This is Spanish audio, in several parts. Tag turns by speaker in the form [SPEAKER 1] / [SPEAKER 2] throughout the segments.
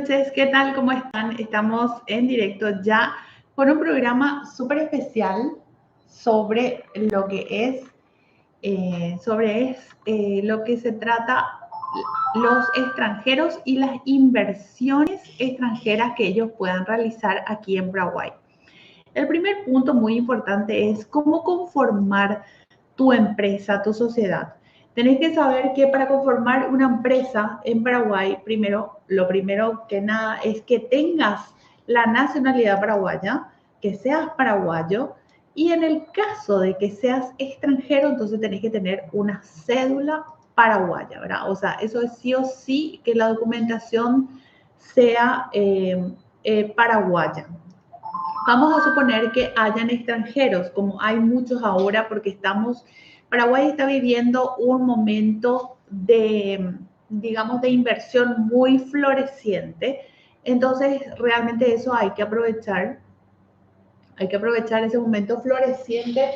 [SPEAKER 1] noches, ¿qué tal? ¿Cómo están? Estamos en directo ya con un programa súper especial sobre lo que lo que se trata los extranjeros y las inversiones extranjeras que ellos puedan realizar aquí en Paraguay. El primer punto muy importante es cómo conformar tu empresa, tu sociedad. Tenés que saber que para conformar una empresa en Paraguay, lo primero que nada es que tengas la nacionalidad paraguaya, que seas paraguayo, y en el caso de que seas extranjero, entonces tenés que tener una cédula paraguaya, ¿verdad? O sea, eso es sí o sí que la documentación sea paraguaya. Vamos a suponer que hayan extranjeros, como hay muchos ahora, porque Paraguay está viviendo un momento digamos, de inversión muy floreciente. Entonces, realmente eso hay que aprovechar ese momento floreciente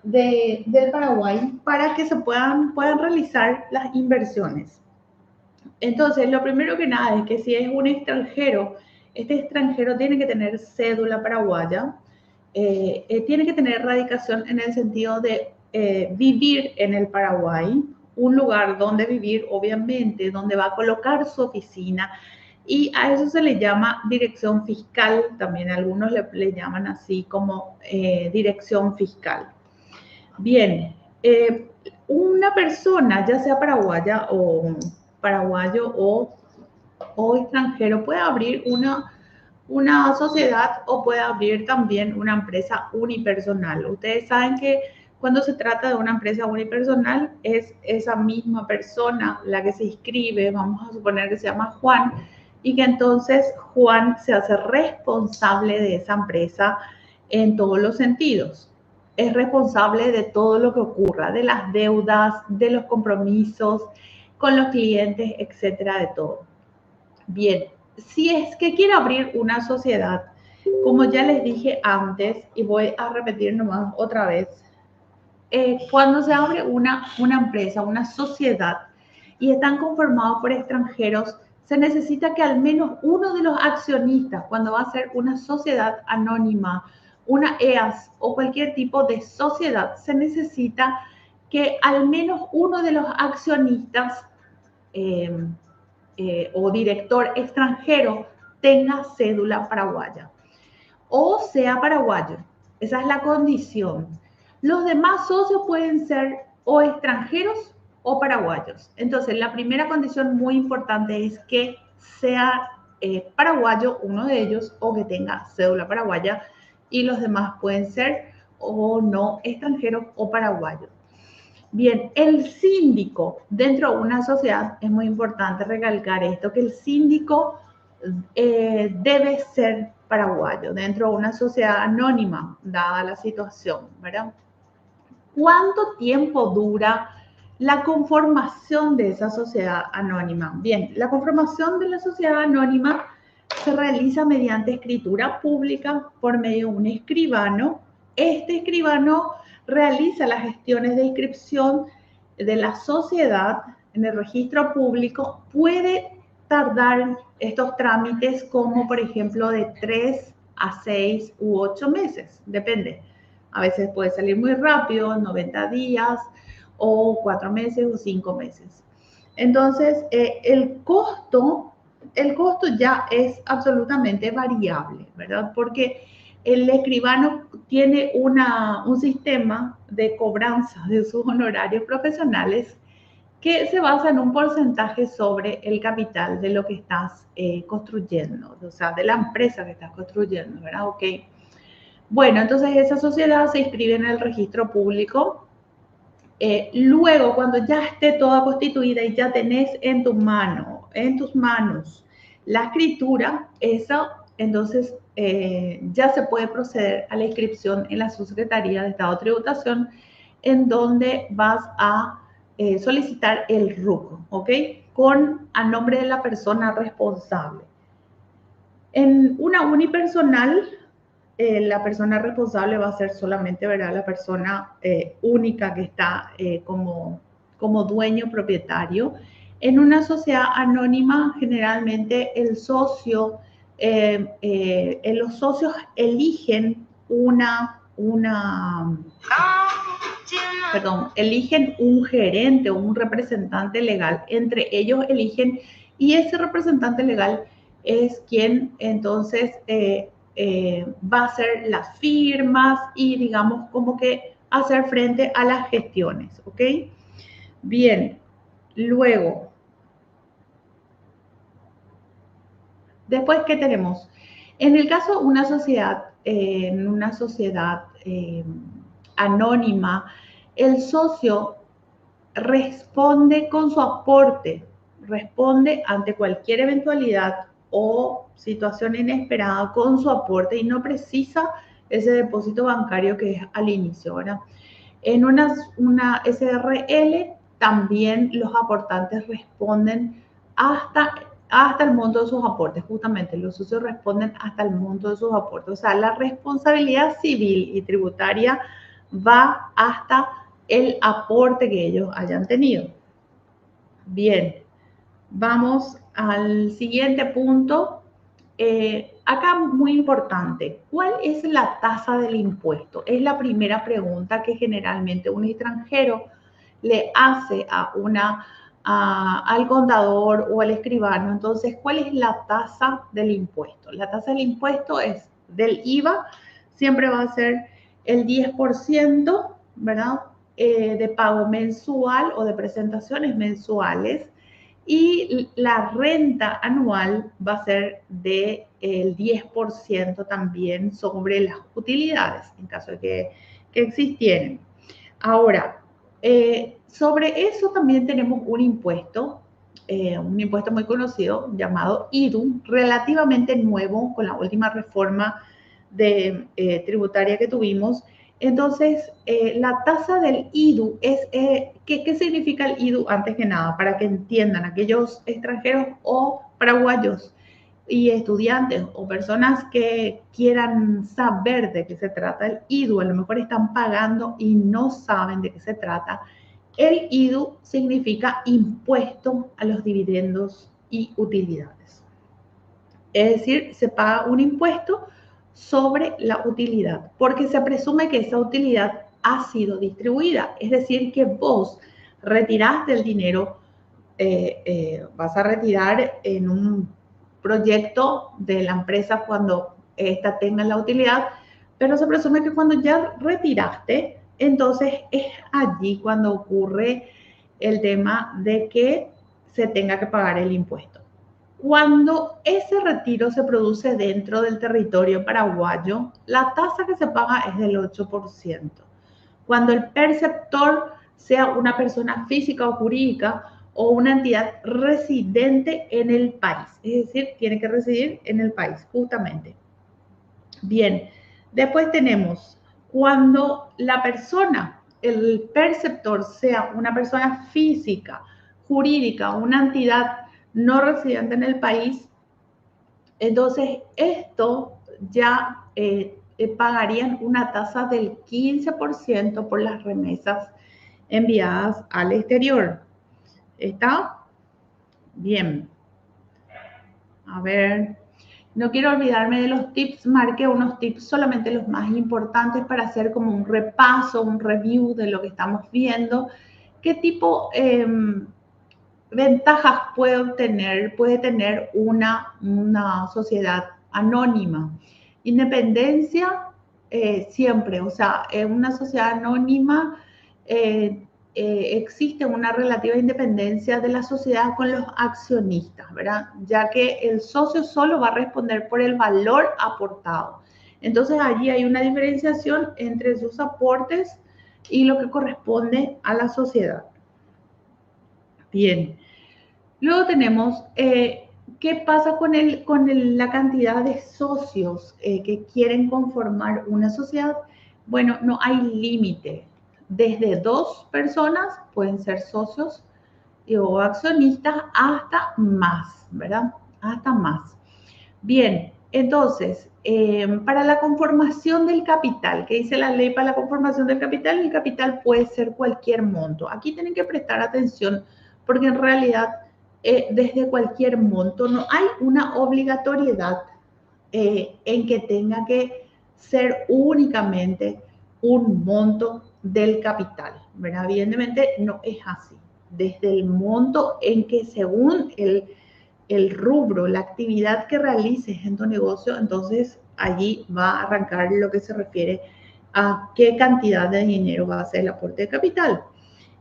[SPEAKER 1] del Paraguay para que puedan realizar las inversiones. Entonces, lo primero que nada es que si es un extranjero, este extranjero tiene que tener cédula paraguaya, tiene que tener radicación en el sentido de vivir en el Paraguay, un lugar donde vivir, obviamente, donde va a colocar su oficina, y a eso se le llama dirección fiscal, también algunos le llaman así como dirección fiscal. Bien, una persona, ya sea paraguayo o extranjero, puede abrir una sociedad o puede abrir también una empresa unipersonal. Ustedes saben que cuando se trata de una empresa unipersonal es esa misma persona la que se inscribe, vamos a suponer que se llama Juan, y que entonces Juan se hace responsable de esa empresa en todos los sentidos. Es responsable de todo lo que ocurra, de las deudas, de los compromisos con los clientes, etcétera, de todo. Bien, si es que quiere abrir una sociedad, como ya les dije antes, y voy a repetir nomás otra vez, cuando se abre una empresa, una sociedad, y están conformados por extranjeros, se necesita que al menos uno de los accionistas, cuando va a ser una sociedad anónima, una EAS o cualquier tipo de sociedad, se necesita que al menos uno de los accionistas o director extranjero tenga cédula paraguaya o sea paraguayo. Esa es la condición. Los demás socios pueden ser o extranjeros o paraguayos. Entonces, la primera condición muy importante es que sea paraguayo uno de ellos o que tenga cédula paraguaya, y los demás pueden ser o no extranjeros o paraguayos. Bien, el síndico dentro de una sociedad, es muy importante recalcar esto, que el síndico debe ser paraguayo dentro de una sociedad anónima, dada la situación, ¿verdad? ¿Cuánto tiempo dura la conformación de esa sociedad anónima? Bien, la conformación de la sociedad anónima se realiza mediante escritura pública por medio de un escribano. Este escribano realiza las gestiones de inscripción de la sociedad en el registro público. Puede tardar estos trámites como, por ejemplo, de 3 a 6 u 8 meses, depende. A veces puede salir muy rápido, 90 días, o 4 meses o 5 meses. Entonces, el costo ya es absolutamente variable, ¿verdad? Porque el escribano tiene un sistema de cobranza de sus honorarios profesionales que se basa en un porcentaje sobre el capital de lo que estás construyendo, o sea, de la empresa que estás construyendo, ¿verdad? Ok. Bueno, entonces esa sociedad se inscribe en el registro público. Luego, cuando ya esté toda constituida y ya tenés en tus manos la escritura, eso, entonces ya se puede proceder a la inscripción en la Subsecretaría de Estado de Tributación, en donde vas a solicitar el RUC, ¿ok? A nombre de la persona responsable. En una unipersonal, la persona responsable va a ser solamente, ¿verdad?, la persona única que está como dueño propietario. En una sociedad anónima, generalmente los socios eligen eligen un gerente o un representante legal. Entre ellos eligen, y ese representante legal es quien entonces va a hacer las firmas y digamos como que hacer frente a las gestiones, ¿ok? Bien, luego, después, ¿qué tenemos? En el caso de una sociedad anónima, el socio responde con su aporte, responde ante cualquier eventualidad o situación inesperada con su aporte y no precisa ese depósito bancario que es al inicio, ¿verdad? En una SRL también los aportantes responden hasta el monto de sus aportes, justamente los socios responden hasta el monto de sus aportes, o sea, la responsabilidad civil y tributaria va hasta el aporte que ellos hayan tenido. Bien, vamos al siguiente punto. Acá muy importante, ¿cuál es la tasa del impuesto? Es la primera pregunta que generalmente un extranjero le hace al contador o al escribano. Entonces, ¿cuál es la tasa del impuesto? La tasa del impuesto es del IVA, siempre va a ser el 10%, ¿verdad? De pago mensual o de presentaciones mensuales. Y la renta anual va a ser del 10% también sobre las utilidades, en caso de que existieran. Ahora, sobre eso también tenemos un impuesto muy conocido llamado IDU, relativamente nuevo con la última reforma tributaria que tuvimos. Entonces, la tasa del IDU es, ¿qué significa el IDU antes que nada? Para que entiendan aquellos extranjeros o paraguayos y estudiantes o personas que quieran saber de qué se trata el IDU, a lo mejor están pagando y no saben de qué se trata. El IDU significa impuesto a los dividendos y utilidades. Es decir, se paga un impuesto sobre la utilidad, porque se presume que esa utilidad ha sido distribuida. Es decir, que vos retiraste el dinero, vas a retirar en un proyecto de la empresa cuando esta tenga la utilidad, pero se presume que cuando ya retiraste, entonces es allí cuando ocurre el tema de que se tenga que pagar el impuesto. Cuando ese retiro se produce dentro del territorio paraguayo, la tasa que se paga es del 8%. Cuando el perceptor sea una persona física o jurídica o una entidad residente en el país, es decir, tiene que residir en el país, justamente. Bien, después tenemos cuando la persona, el perceptor sea una persona física, jurídica, una entidad no residente en el país, entonces esto ya pagarían una tasa del 15% por las remesas enviadas al exterior. ¿Está? Bien. A ver, no quiero olvidarme de los tips, marqué unos tips, solamente los más importantes para hacer como un repaso, un review de lo que estamos viendo. ¿Qué tipo ventajas puede tener una sociedad anónima? Independencia siempre, o sea, en una sociedad anónima existe una relativa independencia de la sociedad con los accionistas, ¿verdad? Ya que el socio solo va a responder por el valor aportado. Entonces allí hay una diferenciación entre sus aportes y lo que corresponde a la sociedad. Bien. Luego tenemos, ¿qué pasa con la cantidad de socios que quieren conformar una sociedad? Bueno, no hay límite. Desde 2 personas pueden ser socios o accionistas hasta más, ¿verdad? Hasta más. Bien, entonces, para la conformación del capital, ¿qué dice la ley para la conformación del capital? El capital puede ser cualquier monto. Aquí tienen que prestar atención porque en realidad desde cualquier monto. No hay una obligatoriedad en que tenga que ser únicamente un monto del capital, ¿verdad? Evidentemente no es así. Desde el monto en que según el rubro, la actividad que realices en tu negocio, entonces allí va a arrancar lo que se refiere a qué cantidad de dinero va a ser el aporte de capital.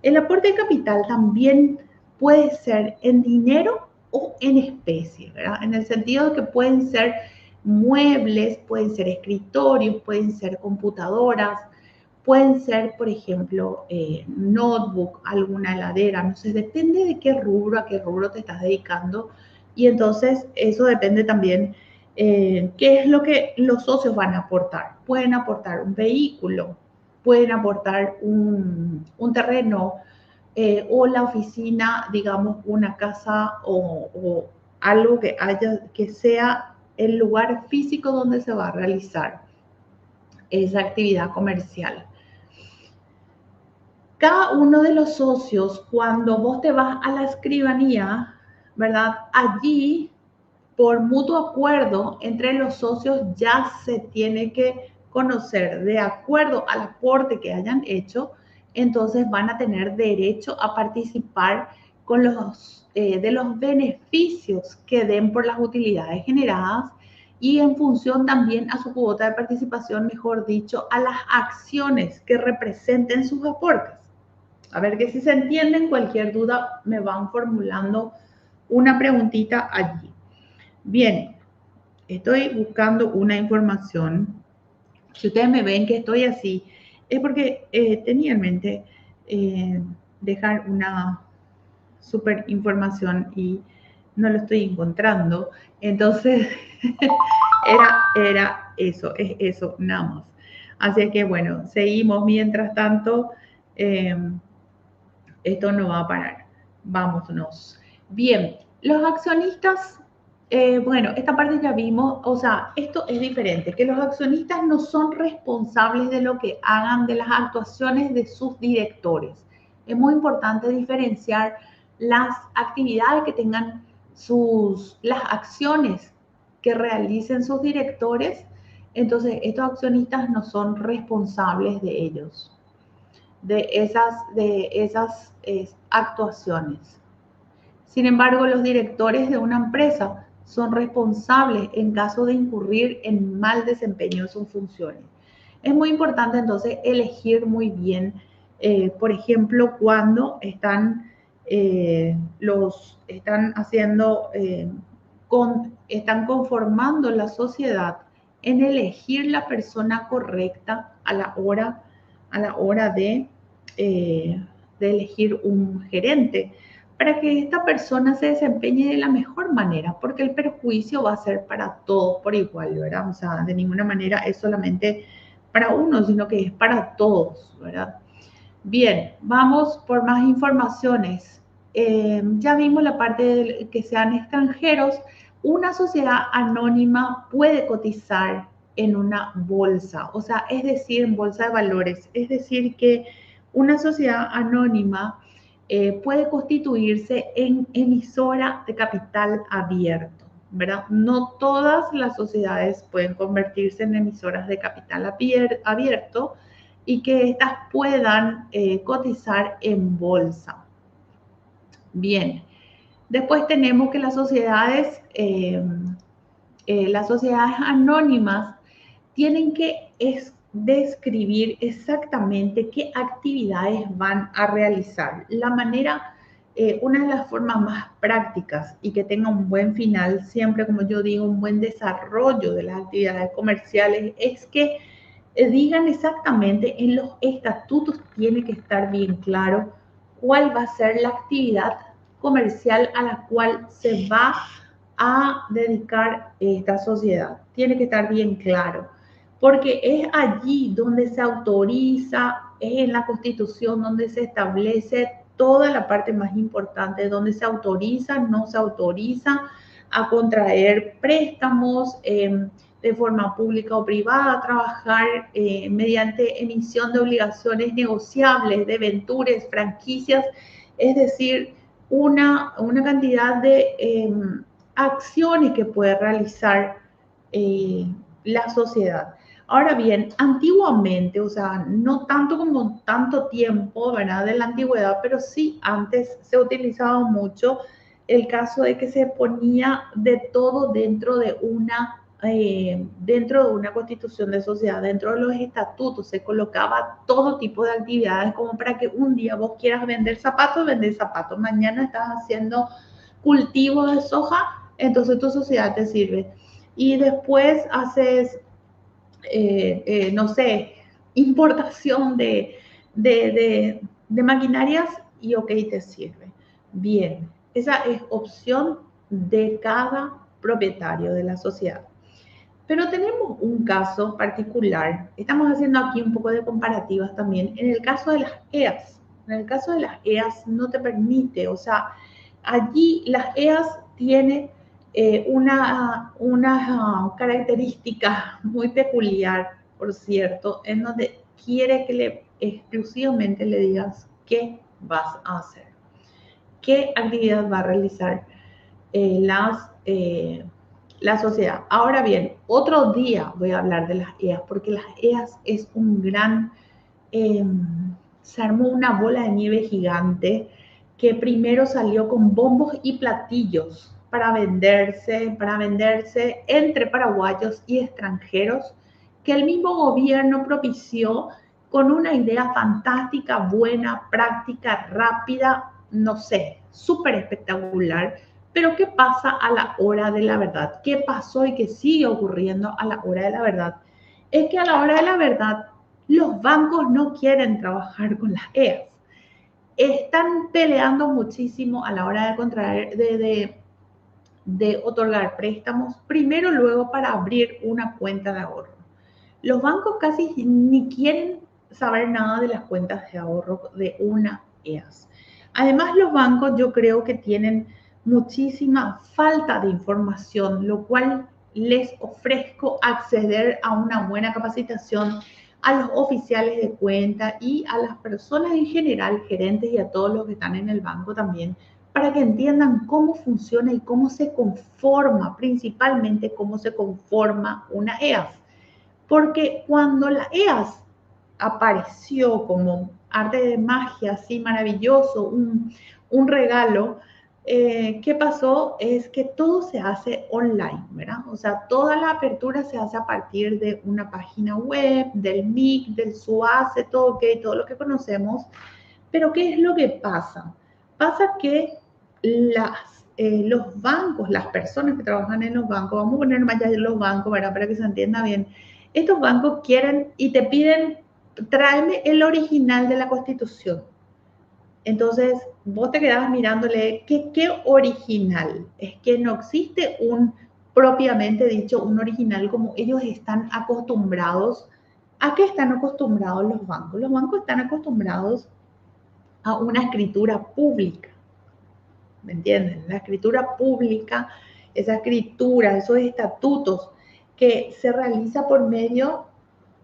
[SPEAKER 1] El aporte de capital también puede ser en dinero o en especie, ¿verdad? En el sentido de que pueden ser muebles, pueden ser escritorios, pueden ser computadoras, pueden ser, por ejemplo, notebook, alguna heladera, no sé, depende de qué rubro, a qué rubro te estás dedicando. Y entonces eso depende también qué es lo que los socios van a aportar. Pueden aportar un vehículo, pueden aportar un terreno o la oficina, digamos, una casa o algo que haya, que sea el lugar físico donde se va a realizar esa actividad comercial. Cada uno de los socios, cuando vos te vas a la escribanía, ¿verdad? Allí, por mutuo acuerdo entre los socios, ya se tiene que conocer de acuerdo al aporte que hayan hecho, entonces van a tener derecho a participar con de los beneficios que den por las utilidades generadas y en función también a su cuota de participación, mejor dicho, a las acciones que representen sus aportes. A ver que si se entienden, cualquier duda me van formulando una preguntita allí. Bien, estoy buscando una información. Si ustedes me ven que estoy así, es porque tenía en mente dejar una súper información y no lo estoy encontrando. Entonces, era eso, es eso, nada más. Así que bueno, seguimos. Mientras tanto, esto no va a parar. Vámonos. Bien, los accionistas, bueno, esta parte ya vimos, o sea, esto es diferente, que los accionistas no son responsables de lo que hagan, de las actuaciones de sus directores. Es muy importante diferenciar las actividades que tengan las acciones que realicen sus directores. Entonces, estos accionistas no son responsables de ellos, de esas actuaciones. Sin embargo, los directores de una empresa son responsables en caso de incurrir en mal desempeño de sus funciones. Es muy importante entonces elegir muy bien, por ejemplo, cuando están haciendo, están conformando la sociedad, en elegir la persona correcta a la hora de elegir un gerente, para que esta persona se desempeñe de la mejor manera, porque el perjuicio va a ser para todos por igual, ¿verdad? O sea, de ninguna manera es solamente para uno, sino que es para todos, ¿verdad? Bien, vamos por más informaciones. Ya vimos la parte de que sean extranjeros. Una sociedad anónima puede cotizar en una bolsa, o sea, es decir, en bolsa de valores. Es decir, que una sociedad anónima puede constituirse en emisora de capital abierto, ¿verdad? No todas las sociedades pueden convertirse en emisoras de capital abierto y que éstas puedan cotizar en bolsa. Bien, después tenemos que las sociedades anónimas tienen que describir exactamente qué actividades van a realizar. Una de las formas más prácticas y que tenga un buen final, siempre como yo digo, un buen desarrollo de las actividades comerciales, es que digan exactamente en los estatutos, tiene que estar bien claro cuál va a ser la actividad comercial a la cual se va a dedicar esta sociedad. Tiene que estar bien claro, porque es allí donde se autoriza, es en la Constitución donde se establece toda la parte más importante, donde se autoriza, no se autoriza a contraer préstamos de forma pública o privada, trabajar mediante emisión de obligaciones negociables, debentures, franquicias, es decir, una cantidad de acciones que puede realizar la sociedad. Ahora bien, antiguamente, o sea, no tanto como tanto tiempo, ¿verdad? De la antigüedad, pero sí antes se utilizaba mucho el caso de que se ponía de todo dentro de una constitución de sociedad, dentro de los estatutos, se colocaba todo tipo de actividades como para que un día vos quieras vender zapatos, vender zapatos, mañana estás haciendo cultivo de soja, entonces tu sociedad te sirve. Y después haces no sé, importación de maquinarias y ok, te sirve. Bien, esa es opción de cada propietario de la sociedad. Pero tenemos un caso particular, estamos haciendo aquí un poco de comparativas también, en el caso de las EAS. En el caso de las EAS no te permite, o sea, allí las EAS tienen una característica muy peculiar, por cierto, en donde quiere que exclusivamente le digas qué vas a hacer, qué actividad va a realizar la sociedad. Ahora bien, otro día voy a hablar de las EAS, porque las EAS es un gran, eh, se armó una bola de nieve gigante que primero salió con bombos y platillos para venderse entre paraguayos y extranjeros, que el mismo gobierno propició con una idea fantástica, buena, práctica, rápida, no sé, súper espectacular. Pero ¿qué pasa a la hora de la verdad? ¿Qué pasó y qué sigue ocurriendo a la hora de la verdad? Es que a la hora de la verdad los bancos no quieren trabajar con las EAS. Están peleando muchísimo a la hora de contraer, de otorgar préstamos, primero luego para abrir una cuenta de ahorro. Los bancos casi ni quieren saber nada de las cuentas de ahorro de una EAS. Además, los bancos yo creo que tienen muchísima falta de información, lo cual les ofrezco acceder a una buena capacitación a los oficiales de cuenta y a las personas en general, gerentes y a todos los que están en el banco también, para que entiendan cómo funciona y cómo se conforma, principalmente cómo se conforma una EAS. Porque cuando la EAS apareció como arte de magia, así maravilloso, un regalo, ¿qué pasó? Es que todo se hace online, ¿verdad? O sea, toda la apertura se hace a partir de una página web, del MIC, del SUACE, todo, okay, todo lo que conocemos. Pero ¿qué es lo que pasa? Pasa que los bancos, las personas que trabajan en los bancos, vamos a poner más allá de los bancos, ¿verdad? Para que se entienda bien, estos bancos quieren y te piden, tráeme el original de la Constitución. Entonces, vos te quedabas mirándole, ¿qué original? Es que no existe propiamente dicho, un original como ellos están acostumbrados. ¿A qué están acostumbrados los bancos? Los bancos están acostumbrados a una escritura pública. ¿Me entienden? La escritura pública, esa escritura, esos estatutos que se realiza por medio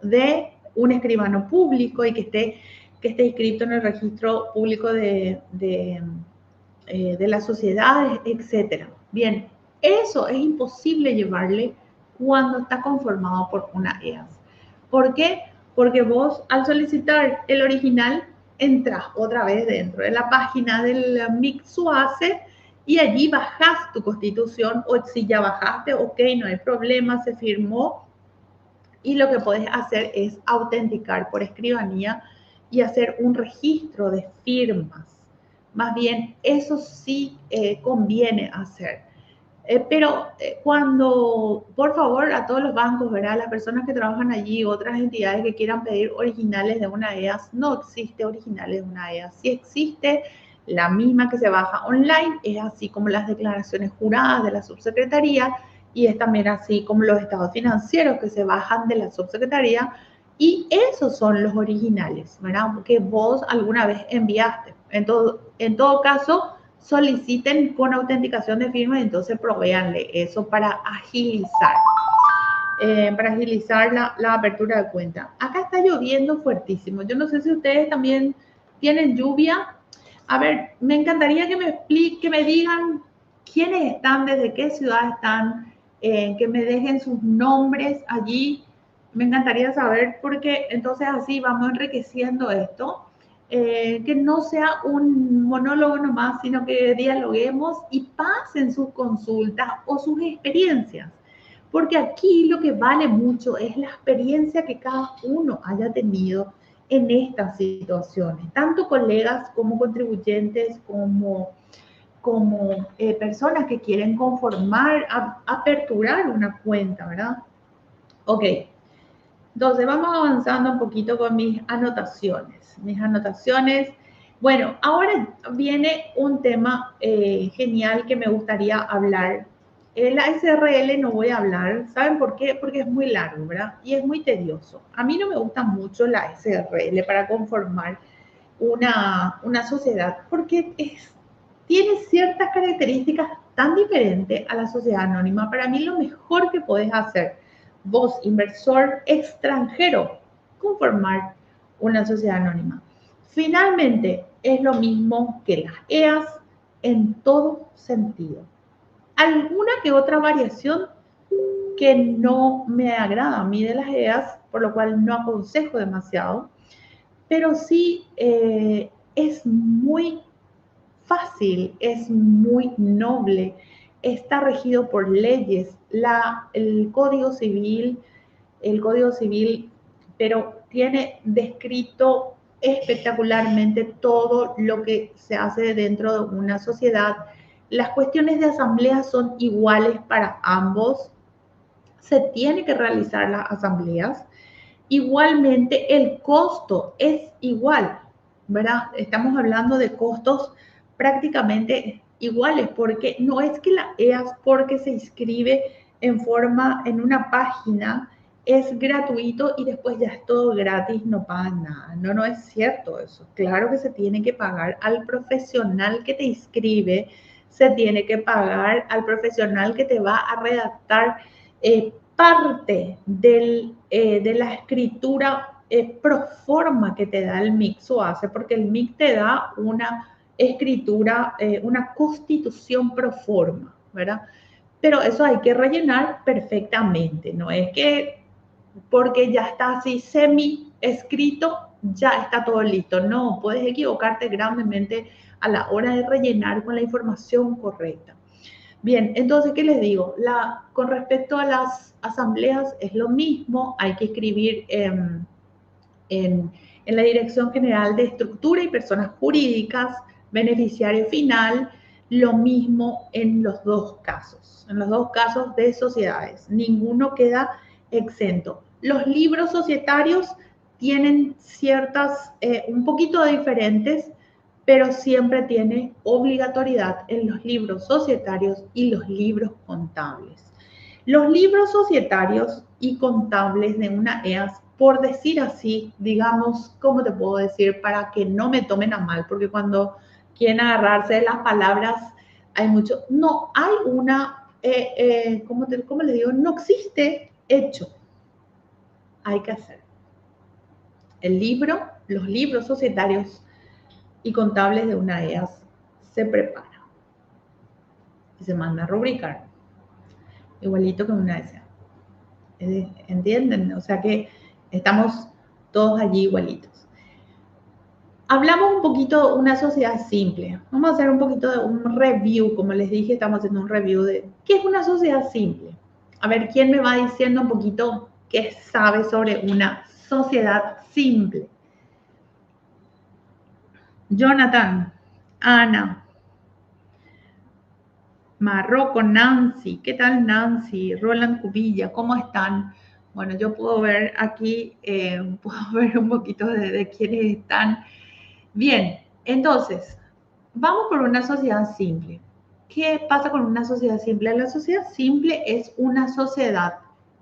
[SPEAKER 1] de un escribano público y que esté inscrito en el registro público de las sociedades, etc. Bien, eso es imposible llevarle cuando está conformado por una EAS. ¿Por qué? Porque vos al solicitar el original entras otra vez dentro de la página del MIC-SUACE y allí bajás tu constitución, o si ya bajaste, ok, no hay problema, se firmó, y lo que puedes hacer es autenticar por escribanía y hacer un registro de firmas. Más bien, eso sí conviene hacer. Pero cuando, por favor, a todos los bancos, ¿verdad? Las personas que trabajan allí, otras entidades que quieran pedir originales de una EAS, no existe originales de una EAS. Si existe la misma que se baja online, es así como las declaraciones juradas de la subsecretaría y es también así como los estados financieros que se bajan de la subsecretaría, y esos son los originales, ¿verdad? Que vos alguna vez enviaste. En todo caso, soliciten con autenticación de firma y entonces provéanle eso para agilizar la apertura de cuenta. Acá está lloviendo fuertísimo. Yo no sé si ustedes también tienen lluvia. A ver, me encantaría que me expliquen, que me digan quiénes están, desde qué ciudad están, que me dejen sus nombres allí. Me encantaría saber porque entonces así vamos enriqueciendo esto. Que no sea un monólogo nomás, sino que dialoguemos y pasen sus consultas o sus experiencias. Porque aquí lo que vale mucho es la experiencia que cada uno haya tenido en estas situaciones, tanto colegas como contribuyentes, como personas que quieren conformar, aperturar una cuenta, ¿verdad? Ok, entonces vamos avanzando un poquito con mis anotaciones. Mis anotaciones, bueno, ahora viene un tema genial que me gustaría hablar. La SRL no voy a hablar, ¿saben por qué? Porque es muy largo, ¿verdad? Y es muy tedioso. A mí no me gusta mucho la SRL para conformar una sociedad, porque tiene ciertas características tan diferentes a la sociedad anónima. Para mí lo mejor que puedes hacer, vos, inversor extranjero, conformar una sociedad anónima. Finalmente, es lo mismo que las EAS en todo sentido. Alguna que otra variación que no me agrada a mí de las EAS, por lo cual no aconsejo demasiado, pero sí es muy fácil, es muy noble, está regido por leyes, el Código Civil, pero tiene descrito espectacularmente todo lo que se hace dentro de una sociedad. Las cuestiones de asamblea son iguales para ambos, se tiene que realizar las asambleas. Igualmente, el costo es igual, ¿verdad? Estamos hablando de costos prácticamente iguales, porque no es que la EAS, porque se inscribe en una página, es gratuito y después ya es todo gratis, no pagan nada. No, no es cierto eso. Claro que se tiene que pagar al profesional que te inscribe, se tiene que pagar al profesional que te va a redactar parte de la escritura pro forma que te da el MIC hace, porque el MIC te da una escritura, una constitución pro forma, ¿verdad? Pero eso hay que rellenar perfectamente, no es que porque ya está así semi escrito, ya está todo listo. No, puedes equivocarte grandemente a la hora de rellenar con la información correcta. Bien, entonces, ¿qué les digo? Con respecto a las asambleas es lo mismo, hay que escribir en la Dirección General de Estructura y Personas Jurídicas, beneficiario final, lo mismo en los dos casos de sociedades, ninguno queda exento. Los libros societarios tienen ciertas, un poquito diferentes, pero siempre tiene obligatoriedad en los libros societarios y los libros contables. Los libros societarios y contables de una EAS, por decir así, digamos, ¿cómo te puedo decir? Para que no me tomen a mal, porque cuando quieren agarrarse de las palabras, hay mucho. No, hay ¿cómo le digo? No existe hecho. Hay que hacer. Los libros societarios y contables de una EAS se prepara y se manda a rubricar, igualito que una SA. ¿Entienden? O sea que estamos todos allí igualitos. Hablamos un poquito de una sociedad simple. Vamos a hacer un poquito de un review, como les dije, estamos haciendo un review de qué es una sociedad simple. A ver, ¿quién me va diciendo un poquito qué sabe sobre una sociedad simple? Jonathan, Ana, Marroco, Nancy, ¿qué tal Nancy? Roland Cubilla, ¿cómo están? Bueno, yo puedo ver aquí, puedo ver un poquito de quiénes están. Bien, entonces, vamos por una sociedad simple. ¿Qué pasa con una sociedad simple? La sociedad simple es una sociedad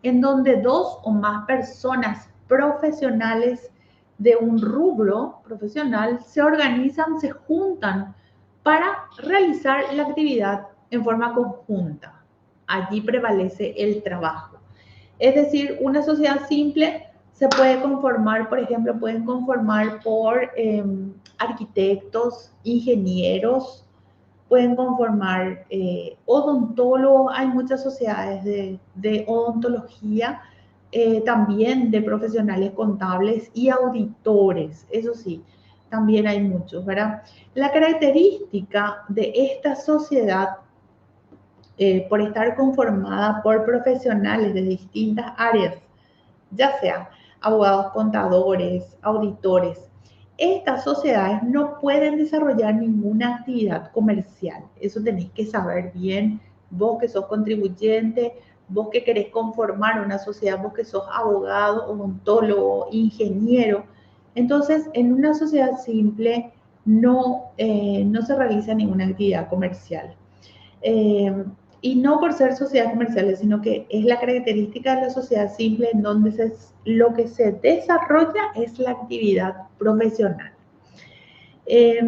[SPEAKER 1] en donde dos o más personas profesionales de un rubro profesional se organizan, se juntan para realizar la actividad en forma conjunta. Allí prevalece el trabajo. Es decir, una sociedad simple se puede conformar, por ejemplo, pueden conformar por arquitectos, ingenieros, pueden conformar odontólogos, hay muchas sociedades de odontología, también de profesionales contables y auditores, eso sí, también hay muchos, ¿verdad? La característica de esta sociedad, por estar conformada por profesionales de distintas áreas, ya sea abogados, contadores, auditores, estas sociedades no pueden desarrollar ninguna actividad comercial. Eso tenéis que saber bien, vos que sos contribuyente, vos que querés conformar una sociedad, vos que sos abogado, odontólogo, ingeniero. Entonces, en una sociedad simple no se realiza ninguna actividad comercial. Eh, y no por ser sociedades comerciales, sino que es la característica de la sociedad simple en donde lo que se desarrolla es la actividad profesional. Eh,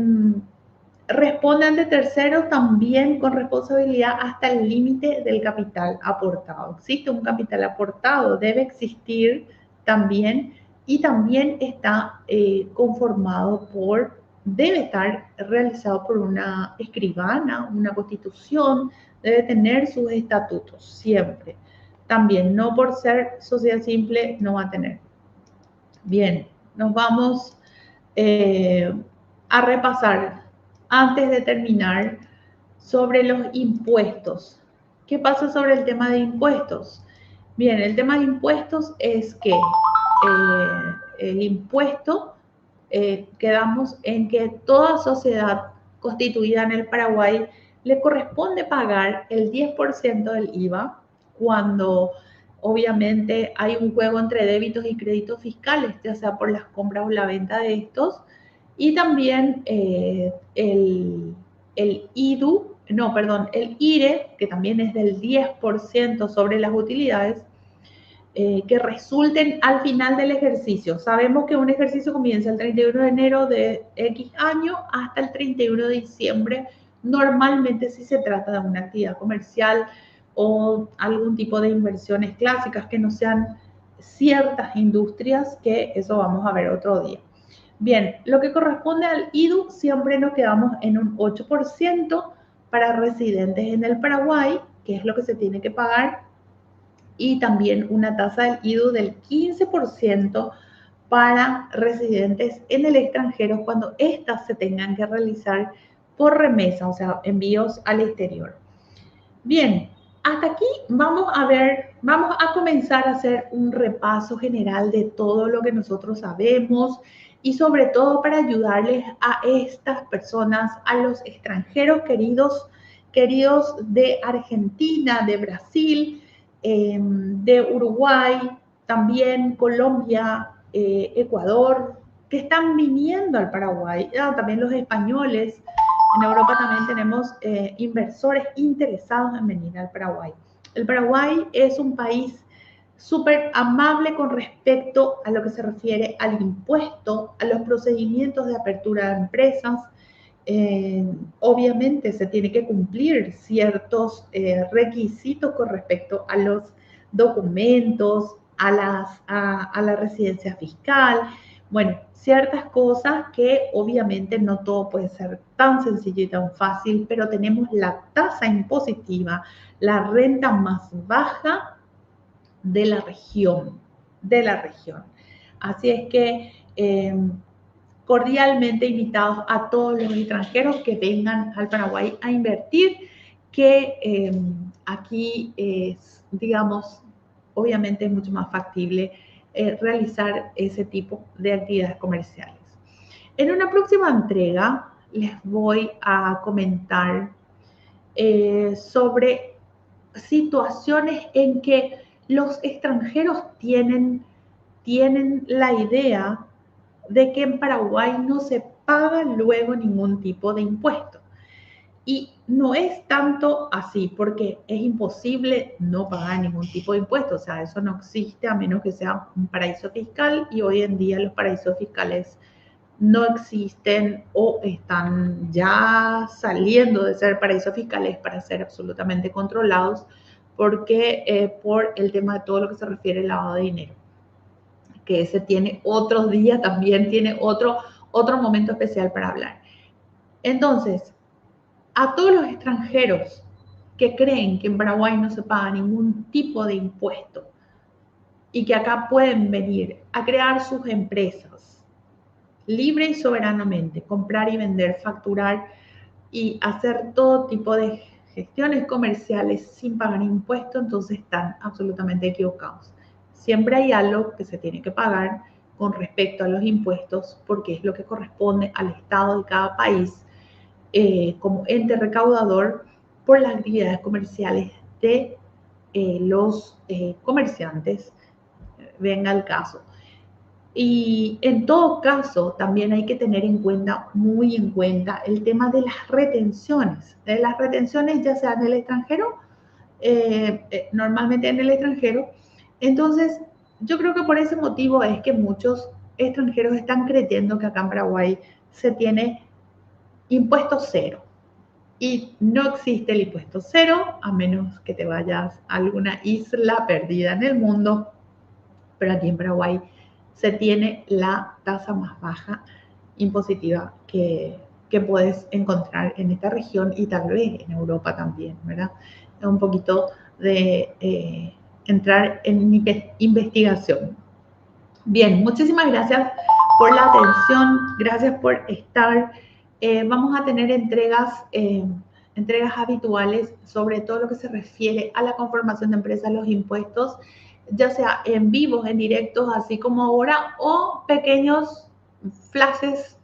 [SPEAKER 1] Responde ante terceros también con responsabilidad hasta el límite del capital aportado. Existe un capital aportado, debe existir también, y también está conformado debe estar realizado por una escribana, una constitución, debe tener sus estatutos siempre. También, no por ser sociedad simple, no va a tener. Bien, nos vamos a repasar antes de terminar sobre los impuestos. ¿Qué pasa sobre el tema de impuestos? Bien, el tema de impuestos es que el impuesto, quedamos en que toda sociedad constituida en el Paraguay le corresponde pagar el 10% del IVA cuando obviamente hay un juego entre débitos y créditos fiscales, ya sea por las compras o la venta de estos, y también el IDU, no, perdón, el IRE, que también es del 10% sobre las utilidades, que resulten al final del ejercicio. Sabemos que un ejercicio comienza el 31 de enero de X año hasta el 31 de diciembre, normalmente si se trata de una actividad comercial o algún tipo de inversiones clásicas que no sean ciertas industrias, que eso vamos a ver otro día. Bien, lo que corresponde al IDU siempre nos quedamos en un 8% para residentes en el Paraguay, que es lo que se tiene que pagar, y también una tasa del IDU del 15% para residentes en el extranjero cuando éstas se tengan que realizar por remesa, o sea, envíos al exterior. Bien, hasta aquí vamos a comenzar a hacer un repaso general de todo lo que nosotros sabemos y sobre todo para ayudarles a estas personas, a los extranjeros queridos de Argentina, de Brasil, de Uruguay, también Colombia, Ecuador, que están viniendo al Paraguay, también los españoles. En Europa también tenemos inversores interesados en venir al Paraguay. El Paraguay es un país súper amable con respecto a lo que se refiere al impuesto, a los procedimientos de apertura de empresas. Obviamente se tiene que cumplir ciertos requisitos con respecto a los documentos, a la residencia fiscal. Bueno, ciertas cosas que obviamente no todo puede ser tan sencillo y tan fácil, pero tenemos la tasa impositiva, la renta más baja de la región, Así es que cordialmente invitados a todos los extranjeros que vengan al Paraguay a invertir, que aquí es, digamos, obviamente es mucho más factible realizar ese tipo de actividades comerciales. En una próxima entrega les voy a comentar sobre situaciones en que los extranjeros tienen la idea de que en Paraguay no se paga luego ningún tipo de impuesto. Y no es tanto así, porque es imposible no pagar ningún tipo de impuesto. O sea, eso no existe a menos que sea un paraíso fiscal, y hoy en día los paraísos fiscales no existen o están ya saliendo de ser paraísos fiscales para ser absolutamente controlados, porque por el tema de todo lo que se refiere al lavado de dinero. que ese tiene otros días también, tiene otro momento especial para hablar. Entonces, a todos los extranjeros que creen que en Paraguay no se paga ningún tipo de impuesto y que acá pueden venir a crear sus empresas libre y soberanamente, comprar y vender, facturar y hacer todo tipo de gestiones comerciales sin pagar impuestos, entonces están absolutamente equivocados. Siempre hay algo que se tiene que pagar con respecto a los impuestos porque es lo que corresponde al Estado de cada país como ente recaudador por las actividades comerciales de los comerciantes, venga el caso. Y en todo caso, también hay que tener en cuenta, muy en cuenta, el tema de las retenciones. De las retenciones, ya sea en el extranjero, normalmente en el extranjero. Entonces, yo creo que por ese motivo es que muchos extranjeros están creyendo que acá en Paraguay se tiene impuesto cero. Y no existe el impuesto cero, a menos que te vayas a alguna isla perdida en el mundo. Pero aquí en Paraguay se tiene la tasa más baja impositiva que puedes encontrar en esta región y tal vez en Europa también, ¿verdad? Es un poquito de entrar en investigación. Bien, muchísimas gracias por la atención, gracias por estar. Vamos a tener entregas habituales sobre todo lo que se refiere a la conformación de empresas, los impuestos, ya sea en vivos, en directos, así como ahora, o pequeños flashes,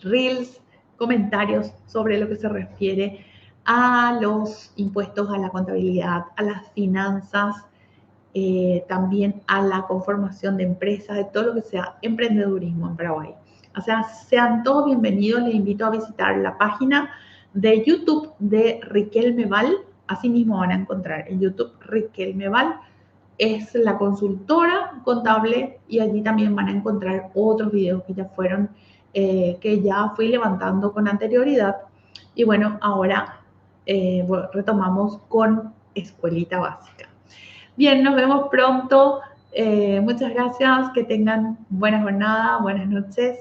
[SPEAKER 1] reels, comentarios sobre lo que se refiere a los impuestos, a la contabilidad, a las finanzas, también a la conformación de empresas, de todo lo que sea emprendedurismo en Paraguay. O sea, sean todos bienvenidos. Les invito a visitar la página de YouTube de Riquelme Val. Así mismo van a encontrar en YouTube Riquelme Val. Es la consultora contable y allí también van a encontrar otros videos que ya fueron, que ya fui levantando con anterioridad. Y bueno, ahora retomamos con Escuelita Básica. Bien, nos vemos pronto. Muchas gracias. Que tengan buena jornada, buenas noches.